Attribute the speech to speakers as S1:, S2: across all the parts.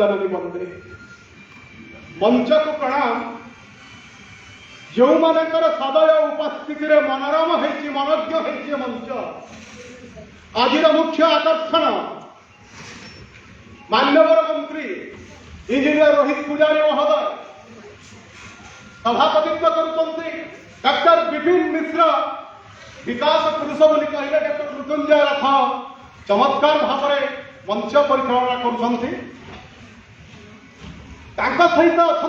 S1: बंदे मंच को प्रणाम जो मानकर सदय उपस्थिति मनोरम होती मनोज्ञ होती मंच आज मुख्य आकर्षण मान्यवर मंत्री इंजीनियर रोहित पूजारी महोदय सभापतित्व करुँच डॉक्टर विपिन मिश्र विकास पुरुष बोली कहले डॉक्टर मृत्युंजय रथ चमत्कार भाव में मंच परिचालना कर सहित अच्छा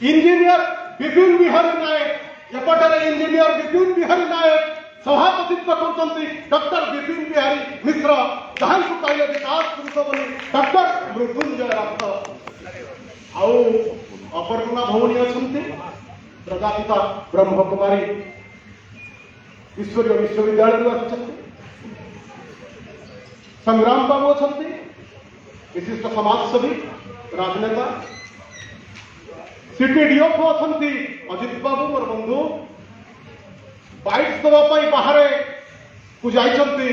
S1: इंजीनियर विपिन बिहारी नायक एपटे इंजीनियर विपिन बिहारी नायक सभापतित्व कर डॉक्टर विपिन बिहारी मिश्र जहाँ को कहले विकास पुरुष बोली डॉक्टर मृत्युंजय रथ आउ अपर्णा भौणी अच्छा प्रजापिता ब्रह्म कुमारी ईश्वरीय विश्वविद्यालय संग्राम बाबू अच्छा विशिष्ट समाजसेवी राजनेता सीटीडीओ अच्छा अजित बाबू मोर बंधु बाइट देवाई बाहर को जाइछंती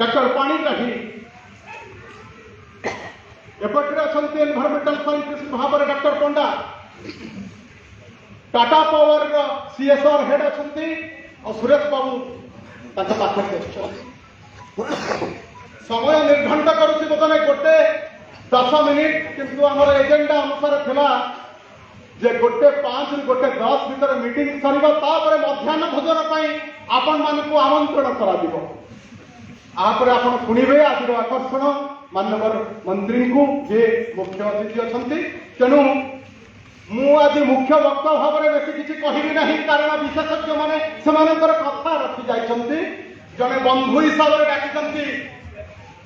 S1: डॉक्टर पाणीग्राही एपटे अच्छा एनवायरमेंटल साइंटिस्ट भाव में डॉक्टर पंडा टाटा पावर सीएसआर हेड अच्छा सुरेश बाबू पाखे समय निर्घंट करुच्ची बोधने गोटे 10 मिनिट किंतु आमर एजेंडा अनुसार थिला जे गोटे 5 रु गोटे 10 भीतर मीटिंग सरीबा तापर मध्याह्न भोजन पई आपण मानकु आमंत्रण करा दिबो आपरे आपण सुनिबे आज आकर्षण माननीय मंत्री को जे मुख्य अतिथि अछंती तेनु मु आज मुख्य वक्ता भाव में बेसी किसी कहबी नहीं कारण विशेषज्ञ माने सेमानकर कथा रखी जाइछंती जने बंधु हिसाब से डाकिछंती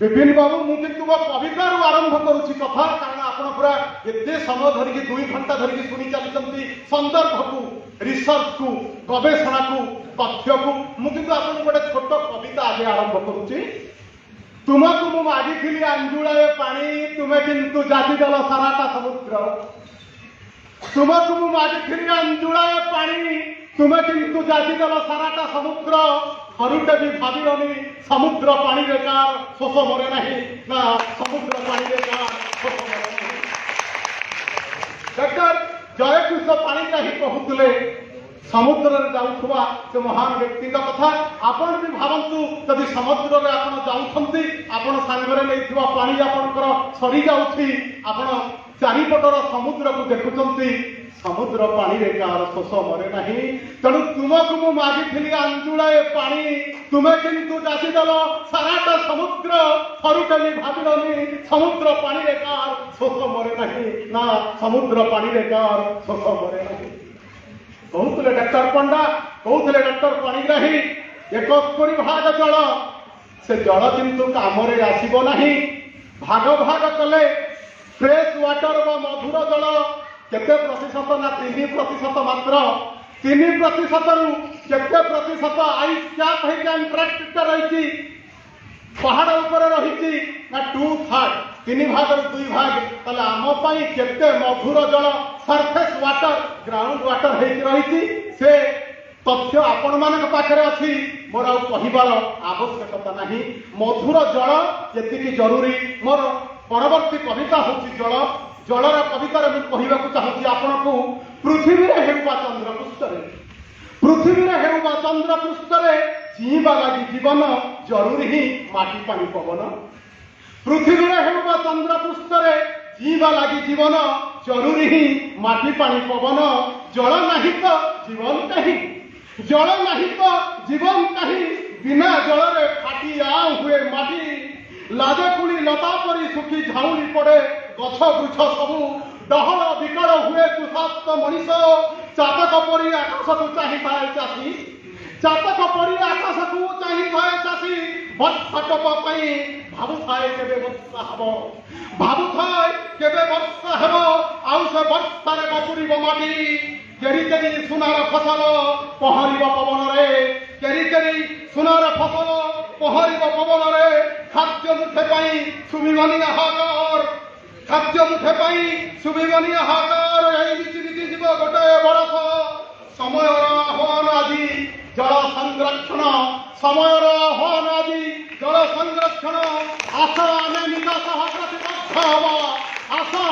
S1: विपिन बाबू मुझे कविता आरंभ करुच्ची कथा कारण आपड़ पूरा एत समय धरिकी 2 घंटा धरिकी शुणी चलती संदर्भ को रिसर्च को गवेषणा को तथ्य को मुझे गोटे छोट कविता आज आरंभ करुच्ची तुमको मु मागिली अंजुलाए पानी तुम्हें किंतु जाति दल साराटा समुद्र तुमको मु मागिली अंजुलाए पानी तुम्हें किंतु जाति दल साराटा समुद्र हरुटे भी भाविनी समुद्र पानी कार शोष मरे नहीं ना समुद्र पानी कार शोष मरे नहीं डॉक्टर जयकृष्ण पाणीग्राही कहते समुद्र जाऊा से महान व्यक्ति कथा आपण भी भावतु जदि समुद्र में आप जाऊँगी आपण सांगरे नहीं पानी आपंकर सरी जाऊँ चारिपटर समुद्र को देखुंट समुद्र पानी रे कार शोष मरे नहीं तेणु तुमको मु मागिली अंजुलाए पानी तुम्हें किंतु जाति दल साराटा समुद्र थरुटे भाविनी समुद्र पानी रे कार शोष मरे नहीं ना समुद्र पानी रे कार शोष मरे नहीं कहते डॉक्टर पंडा कहते डॉक्टर पाणीग्राही 71 भाग जल से जल किंतु काम आसब नहीं भाग भाग कले फ्रेश वाटर व मधुर जल केते प्रतिशत ना 3% मात्र 3% रु केते प्रतिशत आइस कैप है अंटार्कटिका रही पहाड़ ऊपर रही ना 2/3 3 भाग रु 2 भाग ताले आम पई केते मधुर जल सरफेस वाटर ग्राउंड वाटर रही से तथ्य आपण मान पाखे अच्छी मोर आर आवश्यकता नहीं मधुर जल ये जरूरी मोर परवर्ती कविता हूँ जल जलर कवितार मुझे कहवाक चाहूँगी आपण को पृथ्वी हेउबा चंद्रपृष्ठ पृथ्वी हेउबा चंद्रपृष्ठ जीवा लगी जीवन जरूरी ही माटी पानी पवन पृथ्वी हेउबा चंद्रपृष्ठ जीवा लगी जीवन जरूरी ही माटी पानी पवन जल नहीं तो जीवन कहीं जल नहीं तो जीवन कहीं बिना जल रे फाटी आ हुए माटी लाजकुड़ी लता परी सुखी झाउली पड़े गछ वृक्ष सबू डहल विकल हुए तुषाक्त मनीष चातक परी आकाश को चाही थाए चाषी चातक परी आकाश को चाही थाए चाषी वर्षा टप भावु थाए केबे वर्षा हब भावु थाए केबे वर्षा हब आउ से वर्षा रे बपुरीब माटी केरी केरी सुनार फसल पहरिब पवन रे केरी केरी सुनार फसल पहरिब पवन रे खाद्य मुठे पाई सुमिवनी हाहाकार खाद्य मुठे पाई सुमिवनी हाहाकार एई बीती जीव गोटे बरस समय आह्वान आदि जल संरक्षण समय आह्वान आदि जल संरक्षण आशा आने निज सह प्रतिबद्ध हवा आशा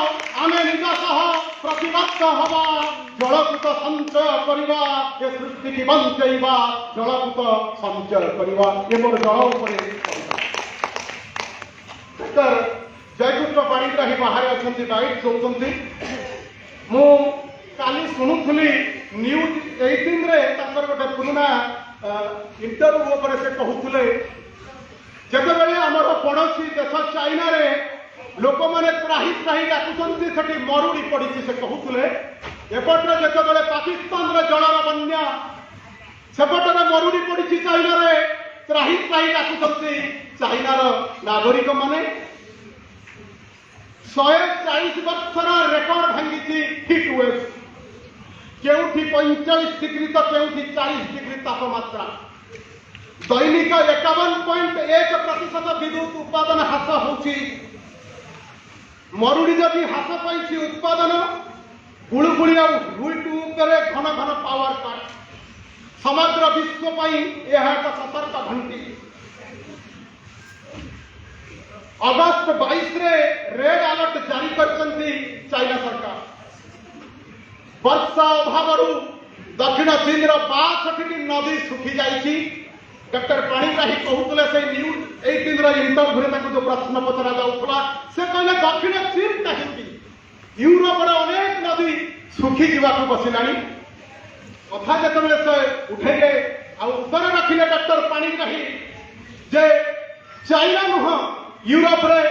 S1: ବିବାଦ ହବା ଜଳକୁ ତ ସଞ୍ଚୟ କରିବା ଏ ସୃଷ୍ଟିକି ବଞ୍ଚେଇବା ଜଳକୁ ତ ସଞ୍ଚୟ କରିବା ଏ ମୋର ଜଳ ଉପରେ ଜୟପୁତ୍ର ପାଣିଗ୍ରାହୀ ବାହାରେ ଅଛନ୍ତି ବାଇଟ୍ ଦଉଛନ୍ତି ମୁଁ କାଲି ଶୁଣୁଥିଲି ନ୍ୟୁଜ୍ 18 ରେ ତାଙ୍କର ଗୋଟେ ପୁରୁଣା ଇଣ୍ଟରଭ୍ୟୁ ଉପରେ ସେ କହୁଥିଲେ ଯେତେବେଳେ ଆମର ପଡ଼ୋଶୀ ଦେଶ ଚାଇନାରେ ଲୋକମାନେ ତ୍ରାହି ତ୍ରାହି ଡାକୁଛନ୍ତି ସେଠି ମରୁଡ଼ି ପଡ଼ିଛି ସେ କହୁଥିଲେ ଏପଟରେ ଯେତେବେଳେ ପାକିସ୍ତାନର ଜଳର ବନ୍ୟା ସେପଟରେ ମରୁଡ଼ି ପଡ଼ିଛି ଚାଇନାରେ ତ୍ରାହି ତ୍ରାହି ଡାକୁଛନ୍ତି ଚାଇନାର ନାଗରିକମାନେ 140 ବର୍ଷର ରେକର୍ଡ ଭାଙ୍ଗିଛି ହିଟ୍ ୱେଭ୍ କେଉଁଠି 45 ଡିଗ୍ରୀ ତ କେଉଁଠି 40 ଡିଗ୍ରୀ ତାପମାତ୍ରା ଦୈନିକ 51.1% ବିଦ୍ୟୁତ୍ ଉତ୍ପାଦନ ହ୍ରାସ ହେଉଛି ମରୁଡ଼ି ଯଦି ହ୍ରାସ ପାଇଛି ଉତ୍ପାଦନ ଗୁଳୁଗୁଳି ଆଉ ହୁଇଟ୍ ଉପରେ ଘନ ଘନ ପାୱାର କାଟ୍ ସମଗ୍ର ବିଶ୍ୱ ପାଇଁ ଏହା ଏକ ସତର୍କ ଘଣ୍ଟି ଅଗଷ୍ଟ 22 ରେ ରେଡ୍ ଆଲର୍ଟ ଜାରି କରିଛନ୍ତି ଚାଇନା ସରକାର ବର୍ଷା ଅଭାବରୁ ଦକ୍ଷିଣ ଚୀନର 62ଟି ନଦୀ ଶୁଖି ଯାଇଛି ଡକ୍ଟର ପାଣିଗ୍ରାହୀ କହୁଥିଲେ ସେଇ ନ୍ୟୁଜ୍ 18 ର ଇଣ୍ଟରଭ୍ୟୁରେ ତାଙ୍କୁ ଯୋଉ ପ୍ରଶ୍ନ ପଚରା ଯାଉଥିଲା ସେ କହିଲେ ଦକ୍ଷିଣ ଚୀନ କାହିଁକି ୟୁରୋପର ଅନେକ ନଦୀ ଶୁଖି ଯିବାକୁ ବସିଲାଣି କଥା ଯେତେବେଳେ ସେ ଉଠେଇଲେ ଆଉ ଉତ୍ତର ରଖିଲେ ଡକ୍ଟର ପାଣିଗ୍ରାହୀ ଯେ ଚାଇନା ନୁହଁ ୟୁରୋପରେ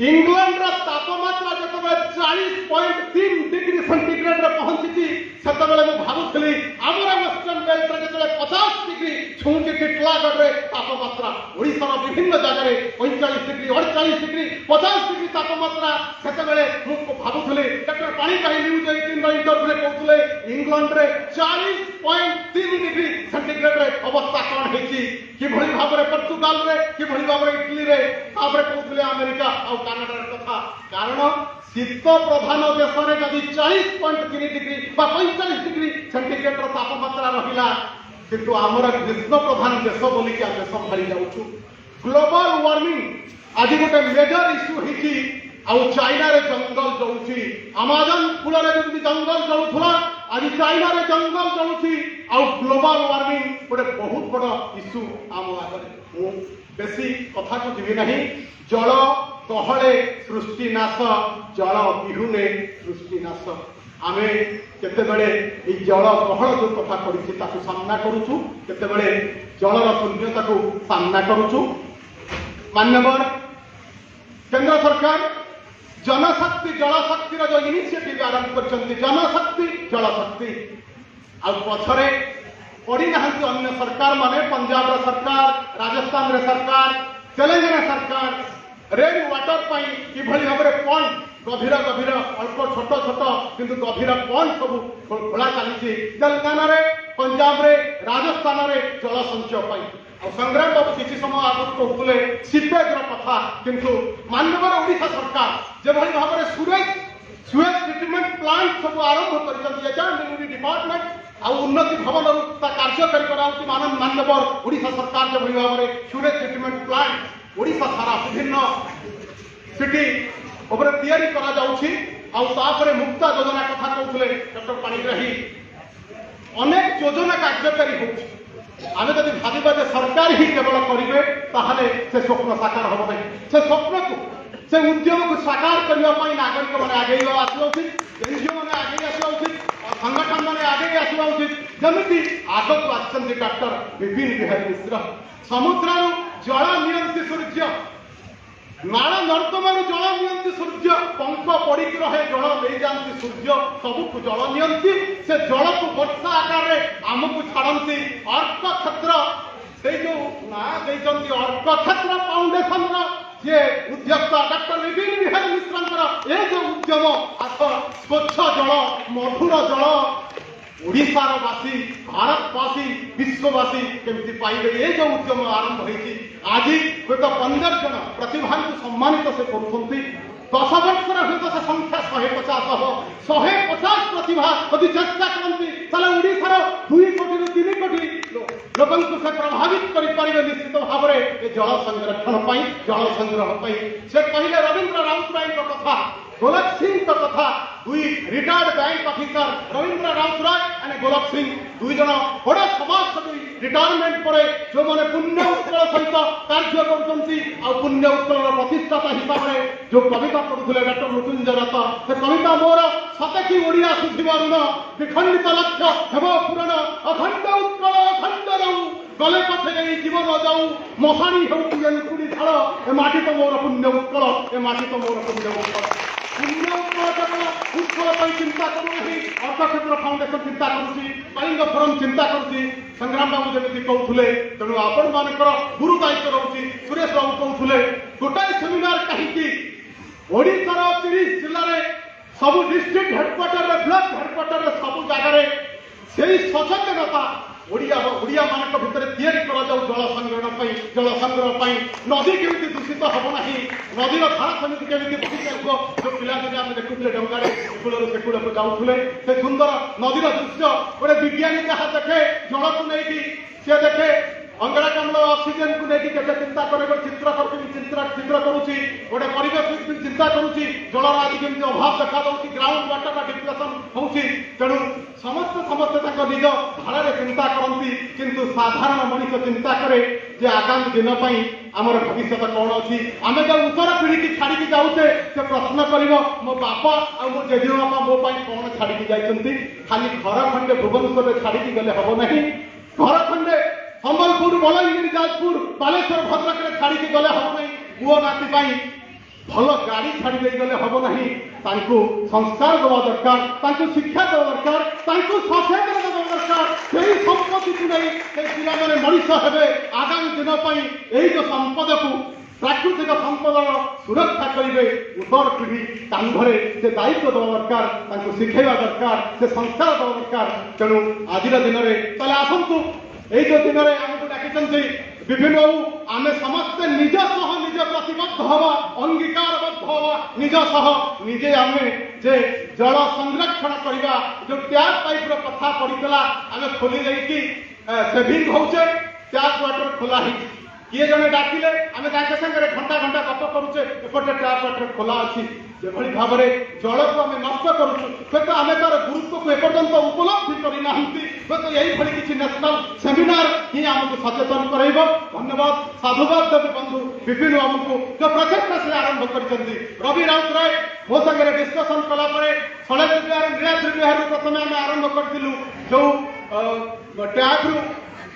S1: ଇଂଲଣ୍ଡର ତାପମାତ୍ରା ଯେତେବେଳେ 40.3 ଡିଗ୍ରୀ ସେଣ୍ଟିଗ୍ରେଡରେ ପହଞ୍ଚିଛି ସେତେବେଳେ ମୁଁ ଭାବୁଥିଲି ଆମର ୱେଷ୍ଟର୍ଣ୍ଣ ବେଲ୍ଟରେ ଯେତେବେଳେ 50 ଡିଗ୍ରୀ ଛୁଇଁଛି ଟିଟଲାଗଡ଼ରେ ତାପମାତ୍ରା ଓଡ଼ିଶାର ବିଭିନ୍ନ ଜାଗାରେ 45 ଡିଗ୍ରୀ 48 ଡିଗ୍ରୀ 50 ଡିଗ୍ରୀ ତାପମାତ୍ରା ସେତେବେଳେ ମୁଁ ଭାବୁଥିଲି ଡକ୍ଟର ପାଣିଗ୍ରାହୀ ନ୍ୟୁଜ୍ 18ର ଇଣ୍ଟରଭ୍ୟୁରେ କହୁଥିଲେ ଇଂଲଣ୍ଡରେ 40.3 ଡିଗ୍ରୀ ସେଣ୍ଟିଗ୍ରେଡରେ ଅବସ୍ଥା କ'ଣ ହେଇଛି କିଭଳି ଭାବରେ ପର୍ତ୍ତୁଗାଲରେ କିଭଳି ଭାବରେ ଇଟାଲୀରେ ତାପରେ କହୁଥିଲେ ଆମେରିକା ଆଉ କାନାଡାର କଥା କାରଣ ଶୀତ ପ୍ରଧାନ ଦେଶରେ ଯଦି 40.3 ଡିଗ୍ରୀ ବା 45 ଡିଗ୍ରୀ ସେଣ୍ଟିଗ୍ରେଡର ତାପମାତ୍ରା ରହିଲା କିନ୍ତୁ ଆମର ଗ୍ରୀଷ୍ମ ପ୍ରଧାନ ଦେଶ ବୋଲିକି ଆମେ ସମ୍ଭାଳି ଯାଉଛୁ ଗ୍ଲୋବାଲ ୱାର୍ମିଂ ଆଜି ଗୋଟେ ମେଜର ଇସ୍ୟୁ ହେଇଛି ଆଉ ଚାଇନାରେ ଜଙ୍ଗଲ ଜଳୁଛି ଆମାଜନ କୂଳରେ ଯେମିତି ଜଙ୍ଗଲ ଜଳୁଥିଲା ଆଜି ଚାଇନାରେ ଜଙ୍ଗଲ ଜଳୁଛି ଆଉ ଗ୍ଲୋବାଲ ୱାର୍ମିଂ ଗୋଟେ ବହୁତ ବଡ଼ ଇସ୍ୟୁ ଆମ ଆଗରେ ମୁଁ ବେଶୀ କଥାକୁ ଯିବି ନାହିଁ ଜଳ କହଳେ ସୃଷ୍ଟି ନାଶ ଜଳ ବିହୁନେ ସୃଷ୍ଟି ନାଶ ଆମେ କେତେବେଳେ ଏଇ ଜଳ କହଳ ଯୋଉ କଥା କରିଛି ତାକୁ ସାମ୍ନା କରୁଛୁ କେତେବେଳେ ଜଳର ଶୂନ୍ୟତାକୁ ସାମ୍ନା କରୁଛୁ ମାନ୍ୟବର କେନ୍ଦ୍ର ସରକାର जनशक्ति जलशक्तिर जो इनिशिएटिव आरंभ कर जनशक्ति जलशक्ति आ पछरे पड़ी ना अन्य सरकार माने पंजाब सरकार राजस्थान रे सरकार तेलंगाना सरकार रेन वाटर पाई किभली भाव में पॉइंट गभीर गभीर अल्प छोट छोट किंतु गभीर पॉइंट सब खोला चली तेलंगाना रे पंजाब रे राजस्थान रे जल संचय पाई संग्राम बाबू किसी समय आगे कहते सीपेज कथा किंतु माननीय ओडिशा सरकार जो भाव में सुएज ट्रिटमेंट प्लांट सब आरंभ कर डिपार्टमेंट आ उन्नति भवन कार्यकारी माननीय ओडिशा सरकार जो भाव में सुएज ट्रिटमेंट प्लांट ओडिशा सारा विभिन्न सिटी तैयारी करा मुक्ता योजना कथा कहते डॉक्टर पाणिग्राही अनेक योजना कार्यकारी हो आम जब भावा सरकार ही केवल करेंगे ताहले से स्वप्न साकार हम ना से स्वप्न को से उद्यम को साकार करने नागरिक मैंने आगे आसवा उचित एनजीओ मैंने आगे आसवा उचित संगठन मैंने आगे आसवा उचित जमी आग को आसती डॉक्टर विपिन बिहारी मिश्र समुद्र जल नियंती सूर्य नाल नर्दम जल नियंती सूर्य पंख पड़ी रहे जल ले जाती सूर्य सबको जल नियंती से जल को वर्षा आकार आमको छाड़ती अर्क क्षेत्र से जो ना अर्क क्षेत्र फाउंडेशन जे उद्योक्ता डॉक्टर विपिन बिहारी मिश्र ये जो उद्यम आस स्वच्छ जल मधुर जल ओडिशार वासी भारतवासी विश्ववासी केमती पाइबे ये जो उद्यम आरंभ होती आज हूँ 15 जन प्रतिभा को सम्मानित से करुँच 10 वर्षर हूँ से संख्या 150 प्रतिभा यदि चेष्टा करती ओडिशार 2 कोटी रु 3 कोटी लोक से प्रभावित करें निश्चित भाव में जल संरक्षण जल संग्रह से कहले रवींद्र राउतराय कथा गोलक सिंह कथा দুই retired bank officer Rabindra Routray and Golak Singh দুই জন বড় সমাজসেবী রিটায়ারমেন্ট পরে যে পুণ্য উৎকଳ সহিত କାର୍ଯ୍ୟ କରୁଛନ୍ତି ଆଉ ପୁଣ୍ୟ ଉତ୍କଳର ପ୍ରତିଷ୍ଠାତା ହିସାବରେ ଯୋଉ କବିତା ପଢୁଥିଲେ ଡକ୍ଟର ମୃତ୍ୟୁଞ୍ଜୟ ଦତ୍ତ ସେ କବିତା ମୋର ସତେକି ଓଡ଼ିଆ ଶୁଦ୍ଧିବ ଋଣ ବିଖଣ୍ଡିତ ଲକ୍ଷ୍ୟ ହେବ ପୂରଣ ଅଖଣ୍ଡ ଉତ୍କଳ ଅଖଣ୍ଡ ରହୁ ଗଲେ ପଥେ ନେଇ ଜୀବନ ଯାଉ ମଶାଣି ହେଉଛି ଏନ୍ତୁଡ଼ି ଝାଳ ଏ ମାଟି ତ ମୋର ପୁଣ୍ୟ ଉତ୍କଳ ଏ ମାଟି ତ ମୋର ପୁଣ୍ୟ ଉତ୍କଳ ପୁଣ୍ୟ ଉତ୍କଳ କେବଳ ଉତ୍କଳ ପାଇଁ ଚିନ୍ତା କରୁନାହିଁ ଅର୍ଥକ୍ଷେତ୍ର ଫାଉଣ୍ଡେସନ ଚିନ୍ତା କରୁଛି କଳିଙ୍ଗ ଫୋରମ ଚିନ୍ତା କରୁଛି ସଂଗ୍ରାମ ବାବୁ ଯେମିତି କହୁଥିଲେ ତେଣୁ ଆପଣମାନଙ୍କର ଗୁରୁ ଦାୟିତ୍ୱ ରହୁଛି ସୁରେଶ ବାବୁ କହୁଥିଲେ ଗୋଟାଏ ସେମିନାର କାହିଁକି ଓଡ଼ିଶାର 30 ଜିଲ୍ଲାରେ ସବୁ ଡିଷ୍ଟ୍ରିକ୍ଟ ହେଡକ୍ୱାର୍ଟରରେ ବ୍ଲକ ହେଡକ୍ୱାର୍ଟରରେ ସବୁ ଜାଗାରେ ସେଇ ସଚେତନତା ଓଡ଼ିଆ ମାନଙ୍କ ଭିତରେ ତିଆରି କରାଯାଉ ଜଳ ସଂଗ୍ରହ ପାଇଁ ନଦୀ କେମିତି ଦୂଷିତ ହେବ ନାହିଁ ନଦୀର ଧାରା ସେମିତି କେମିତି ବହି ଚାଲିବ ଯୋଉ ପିଲାଦିନେ ଆମେ ଦେଖୁଥିଲେ ଡଙ୍ଗାରେ କୂଳରୁ ସେ କୂଳକୁ ଯାଉଥିଲେ ସେ ସୁନ୍ଦର ନଦୀର ଦୃଶ୍ୟ ଗୋଟେ ବିଜ୍ଞାନୀ ଯାହା ଦେଖେ ଜଳକୁ ନେଇକି ସେ ଦେଖେ ଅଙ୍ଗାରକାମ୍ଳ ଅକ୍ସିଜେନକୁ ନେଇକି କେତେ ଚିନ୍ତା କରେ ଚିତ୍ର କରୁଛି ଗୋଟେ ପରିବେଶ ଚିନ୍ତା କରୁଛି ଜଳର ଆଜି କେମିତି ଅଭାବ ଦେଖାଯାଉଛି ଗ୍ରାଉଣ୍ଡ ୱାଟର ଡିପ୍ରେସନ ହେଉଛି ତେଣୁ ସମସ୍ତେ ତାଙ୍କ ନିଜ ଧାରାରେ ଚିନ୍ତା କରନ୍ତି କିନ୍ତୁ ସାଧାରଣ ମଣିଷ ଚିନ୍ତା କରେ ଯେ ଆଗାମୀ ଦିନ ପାଇଁ ଆମର ଭବିଷ୍ୟତ କଣ ଅଛି ଆମେ ଯୋଉ ଉତ୍ତର ପିଢ଼ିକି ଛାଡ଼ିକି ଯାଉଛେ ସେ ପ୍ରଶ୍ନ କରିବ ମୋ ବାପା ଆଉ ମୋ ଜେଜେବାପା ମୋ ପାଇଁ କଣ ଛାଡ଼ିକି ଯାଇଛନ୍ତି ଖାଲି ଘର ଖଣ୍ଡେ ଭୁବନେଶ୍ୱରରେ ଛାଡ଼ିକି ଗଲେ ହବ ନାହିଁ ଘର ଖଣ୍ଡେ ସମ୍ବଲପୁର ବଲାଙ୍ଗୀର ଯାଜପୁର ବାଲେଶ୍ୱର ଭଦ୍ରକରେ ଛାଡ଼ିକି ଗଲେ ହବ ନାହିଁ ପୁଅ ନାତି ପାଇଁ ଭଲ ଗାଡ଼ି ଛାଡ଼ି ଦେଇ ଗଲେ ହବ ନାହିଁ ତାଙ୍କୁ ସଂସ୍କାର ଦେବା ଦରକାର ତାଙ୍କୁ ଶିକ୍ଷା ଦେବା ଦରକାର ତାଙ୍କୁ ସଚେତନ ଦେବା ଦରକାର ସେହି ସମ୍ପତ୍ତିକୁ ନେଇ ସେହି ପିଲାମାନେ ମଣିଷ ହେବେ ଆଗାମୀ ଦିନ ପାଇଁ ଏଇ ଯୋଉ ସମ୍ପଦକୁ ପ୍ରାକୃତିକ ସମ୍ପଦର ସୁରକ୍ଷା କରିବେ ଉତ୍ତର ପିଢ଼ି କାନ୍ଧରେ ସେ ଦାୟିତ୍ୱ ଦେବା ଦରକାର ତାଙ୍କୁ ଶିଖେଇବା ଦରକାର ସେ ସଂସ୍କାର ଦେବା ଦରକାର ତେଣୁ ଆଜିର ଦିନରେ ତାହେଲେ ଆସନ୍ତୁ এই যে দিନରେ ଆମକୁ ଡାକିଛନ୍ତି ବିଭିନ୍ନ ଆମେ ସମସ୍ତେ ନିଜ ସହ ନିଜେ ପ୍ରତିବଦ୍ଧ ହବା ଅଙ୍ଗୀକାରବଦ୍ଧ ହବା ନିଜ ସହ ନିଜେ ଆମେ ଯେ ଜଳ ସଂରକ୍ଷଣ କରିବା ଯୋଉ ଟ୍ୟାପ୍ ପାଇପର କଥା ପଡ଼ିଥିଲା ଆମେ ଖୋଲି ଦେଇକି ସେଭିଂ ହଉଛେ ଟ୍ୟାପ୍ ୱାଟର ଖୋଲା ହେଇଛି କିଏ ଜଣେ ଡାକିଲେ ଆମେ ତାଙ୍କ ସାଙ୍ଗରେ ଘଣ୍ଟା ଗପ କରୁଛେ ଏପଟେ ଟ୍ୟାପ୍ ୱାଟର ଖୋଲା ଅଛି ଯେଭଳି ଭାବରେ ଜଳକୁ ଆମେ ନଷ୍ଟ କରୁଛୁ ହୁଏତ ଆମେ ତାର ଗୁରୁତ୍ୱକୁ ଏପର୍ଯ୍ୟନ୍ତ ଉପଲବ୍ଧି କରିନାହାନ୍ତି ହୁଏତ ଏଇଭଳି କିଛି ନ୍ୟାସନାଲ ସେମିନାର ହିଁ ଆମକୁ ସଚେତନ କରାଇବ ଧନ୍ୟବାଦ ସାଧୁବାଦ ଦେବି ବନ୍ଧୁ ବିଭିନ୍ନ ଆମକୁ ଯୋଉ ପ୍ରଚେଷ୍ଟା ସେ ଆରମ୍ଭ କରିଛନ୍ତି ରବି ରାଉତରାୟ ମୋ ସାଙ୍ଗରେ ଡିସ୍କସନ କଲା ପରେ ଷଡ଼େନ୍ଦ୍ର ବିହାର ନୀଳାଦ୍ରି ବିହାରରୁ ପ୍ରଥମେ ଆମେ ଆରମ୍ଭ କରିଥିଲୁ ଯୋଉ ଟ୍ୟାପରୁ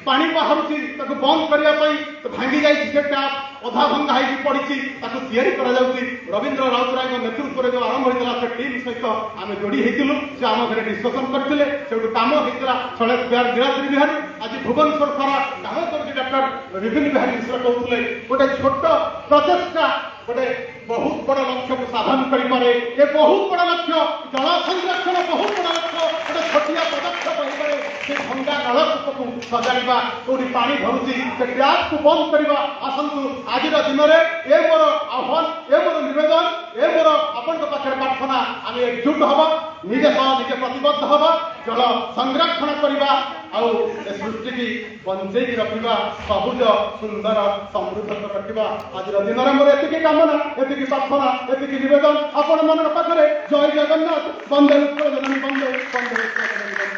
S1: ପାଣି ବାହାରୁଛି ତାକୁ ବନ୍ଦ କରିବା ପାଇଁ ଭାଙ୍ଗି ଯାଇଛି ସେ ଟ୍ୟାପ୍ ଅଧା ଭଙ୍ଗା ହେଇକି ପଡ଼ିଛି ତାକୁ ତିଆରି କରାଯାଉଛି ରବୀନ୍ଦ୍ର ରାଉତରାୟଙ୍କ ନେତୃତ୍ୱରେ ଯୋଉ ଆରମ୍ଭ ହେଇଥିଲା ସେ ଟିମ୍ ସହିତ ଆମେ ଯୋଡ଼ି ହେଇଥିଲୁ ସେ ଆମ ଘରେ ଡିସ୍କସନ କରିଥିଲେ ସେଠୁ କାମ ହେଇଥିଲା ଷଡ଼େନ୍ଦ୍ର ବିହାର ନୀଳାଦ୍ରି ବିହାର ଆଜି ଭୁବନେଶ୍ୱର ସାରା କାମ କରୁଛି ଡକ୍ଟର ବିପିନ ବିହାରୀ ମିଶ୍ର କହୁଥିଲେ ଗୋଟେ ଛୋଟ ପ୍ରଚେଷ୍ଟା ଗୋଟେ ବହୁତ ବଡ଼ ଲକ୍ଷ୍ୟକୁ ସାଧନ କରିପାରେ ଏ ବହୁତ ବଡ଼ ଲକ୍ଷ୍ୟ ଜଳ ସଂରକ୍ଷଣ ବହୁତ ବଡ଼ ଲକ୍ଷ୍ୟ ଗୋଟେ ଛୋଟିଆ ପଦକ୍ଷେପ ହେଇପାରେ ସେ ଭଙ୍ଗା ନଳକୂପକୁ ସଜାଡ଼ିବା କୋଉଠି ପାଣି ଧରୁଛି ସେ ଟ୍ୟାପକୁ ବନ୍ଦ କରିବା ଆସନ୍ତୁ ଆଜିର ଦିନରେ ଏ ମୋର ଆହ୍ୱାନ ଏ ମୋର ନିବେଦନ ଏ ମୋର ଆପଣଙ୍କ ପାଖରେ ପ୍ରାର୍ଥନା ଆମେ ଏକଜୁଟ ହବା ନିଜେ ସହ ନିଜେ ପ୍ରତିବଦ୍ଧ ହବା ଜଳ ସଂରକ୍ଷଣ କରିବା ଆଉ ଏ ସୃଷ୍ଟିକି ବଞ୍ଚେଇକି ରଖିବା ସବୁଜ ସୁନ୍ଦର ସମୃଦ୍ଧ ରଖିବା ଆଜିର ଦିନରେ ମୋର ଏତିକି କାମନା ଏତିକି ପ୍ରାର୍ଥନା ଏତିକି ନିବେଦନ ଆପଣମାନଙ୍କ ପାଖରେ ଜୟ ଜଗନ୍ନାଥ ବନ୍ଦେ ଉତ୍କଳ ଜନନୀ ବନ୍ଦେ ବନ୍ଦେ